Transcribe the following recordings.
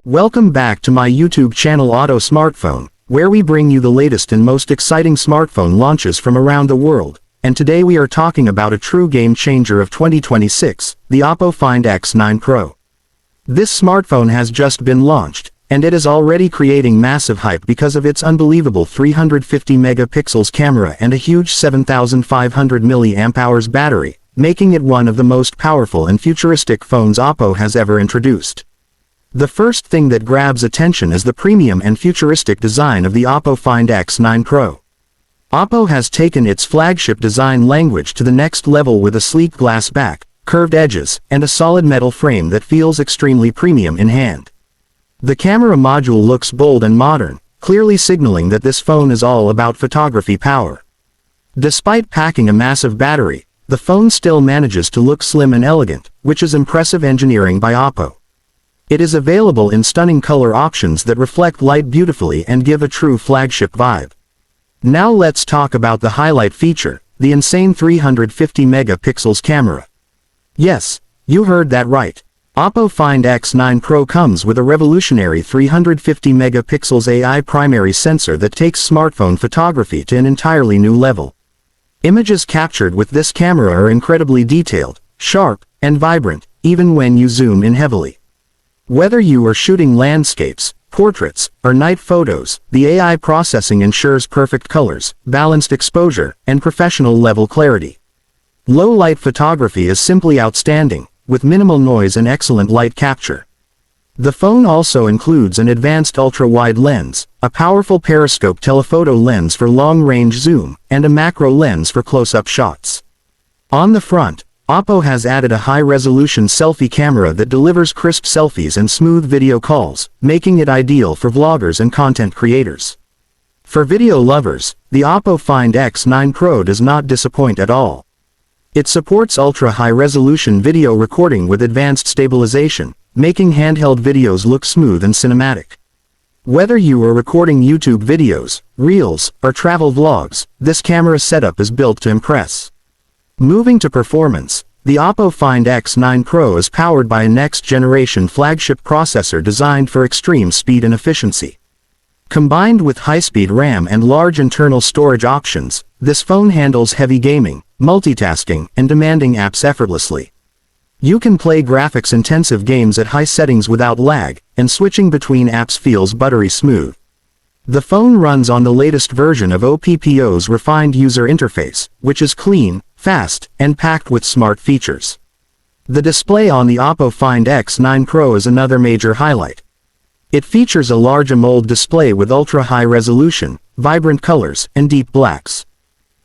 Welcome back to my YouTube channel Auto Smartphone, where we bring you the latest and most exciting smartphone launches from around the world. And today we are talking about a true game changer of 2026, the OPPO Find X9 Pro. This smartphone has just been launched, and it is already creating massive hype because of its unbelievable 350 megapixels camera and a huge 7500 mAh battery, making it one of the most powerful and futuristic phones OPPO has ever introduced. The first thing that grabs attention is the premium and futuristic design of the OPPO Find X9 Pro. OPPO has taken its flagship design language to the next level with a sleek glass back, curved edges, and a solid metal frame that feels extremely premium in hand. The camera module looks bold and modern, clearly signaling that this phone is all about photography power. Despite packing a massive battery, the phone still manages to look slim and elegant, which is impressive engineering by OPPO. It is available in stunning color options that reflect light beautifully and give a true flagship vibe. Now let's talk about the highlight feature, the insane 350 megapixels camera. Yes, you heard that right. OPPO Find X9 Pro comes with a revolutionary 350 megapixels AI primary sensor that takes smartphone photography to an entirely new level. Images captured with this camera are incredibly detailed, sharp, and vibrant, even when you zoom in heavily. Whether you are shooting landscapes, portraits, or night photos, the AI processing ensures perfect colors, balanced exposure, and professional-level clarity. Low-light photography is simply outstanding, with minimal noise and excellent light capture. The phone also includes an advanced ultra-wide lens, a powerful periscope telephoto lens for long-range zoom, and a macro lens for close-up shots. On the front, OPPO has added a high-resolution selfie camera that delivers crisp selfies and smooth video calls, making it ideal for vloggers and content creators. For video lovers, the OPPO Find X9 Pro does not disappoint at all. It supports ultra-high-resolution video recording with advanced stabilization, making handheld videos look smooth and cinematic. Whether you are recording YouTube videos, reels, or travel vlogs, this camera setup is built to impress. Moving to performance, the OPPO Find X9 Pro is powered by a next-generation flagship processor designed for extreme speed and efficiency. Combined with high-speed RAM and large internal storage options, this phone handles heavy gaming, multitasking, and demanding apps effortlessly. You can play graphics-intensive games at high settings without lag, and switching between apps feels buttery smooth. The phone runs on the latest version of OPPO's refined user interface, which is clean, fast, and packed with smart features. The display on the OPPO Find X9 Pro is another major highlight. It features a large AMOLED display with ultra-high resolution, vibrant colors, and deep blacks.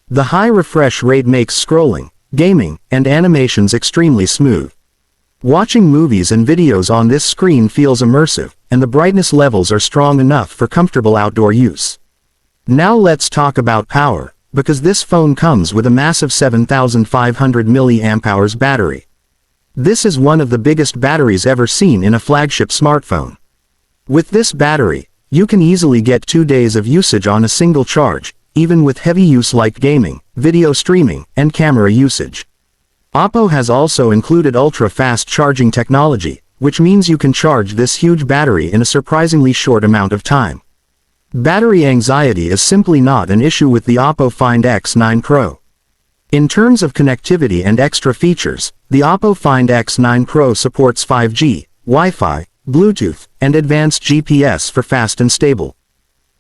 The high refresh rate makes scrolling, gaming, and animations extremely smooth. Watching movies and videos on this screen feels immersive, and the brightness levels are strong enough for comfortable outdoor use. Now let's talk about power, because this phone comes with a massive 7500 mAh battery. This is one of the biggest batteries ever seen in a flagship smartphone. With this battery, you can easily get 2 days of usage on a single charge, even with heavy use like gaming, video streaming, and camera usage. OPPO has also included ultra-fast charging technology, which means you can charge this huge battery in a surprisingly short amount of time. Battery anxiety is simply not an issue with the OPPO Find X9 Pro. In terms of connectivity and extra features, the OPPO Find X9 Pro supports 5G, Wi-Fi, Bluetooth, and advanced GPS for fast and stable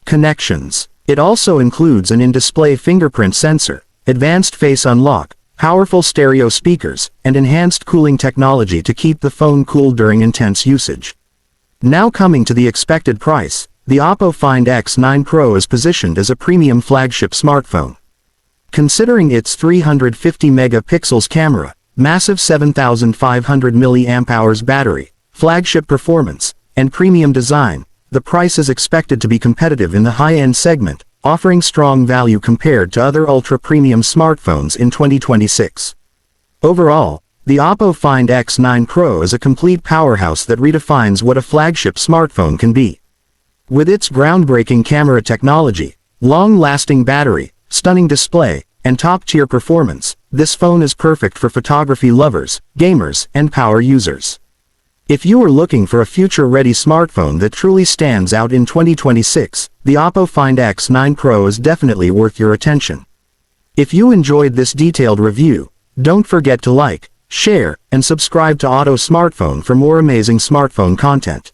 connections. It also includes an in-display fingerprint sensor, advanced face unlock, powerful stereo speakers, and enhanced cooling technology to keep the phone cool during intense usage. Now coming to the expected price, the OPPO Find X9 Pro is positioned as a premium flagship smartphone. Considering its 350 megapixels camera, massive 7500 mAh battery, flagship performance, and premium design, the price is expected to be competitive in the high-end segment, offering strong value compared to other ultra-premium smartphones in 2026. Overall, the OPPO Find X9 Pro is a complete powerhouse that redefines what a flagship smartphone can be. With its groundbreaking camera technology, long-lasting battery, stunning display, and top-tier performance, this phone is perfect for photography lovers, gamers, and power users. If you are looking for a future-ready smartphone that truly stands out in 2026, the OPPO Find X9 Pro is definitely worth your attention. If you enjoyed this detailed review, don't forget to like, share, and subscribe to Auto Smartphone for more amazing smartphone content.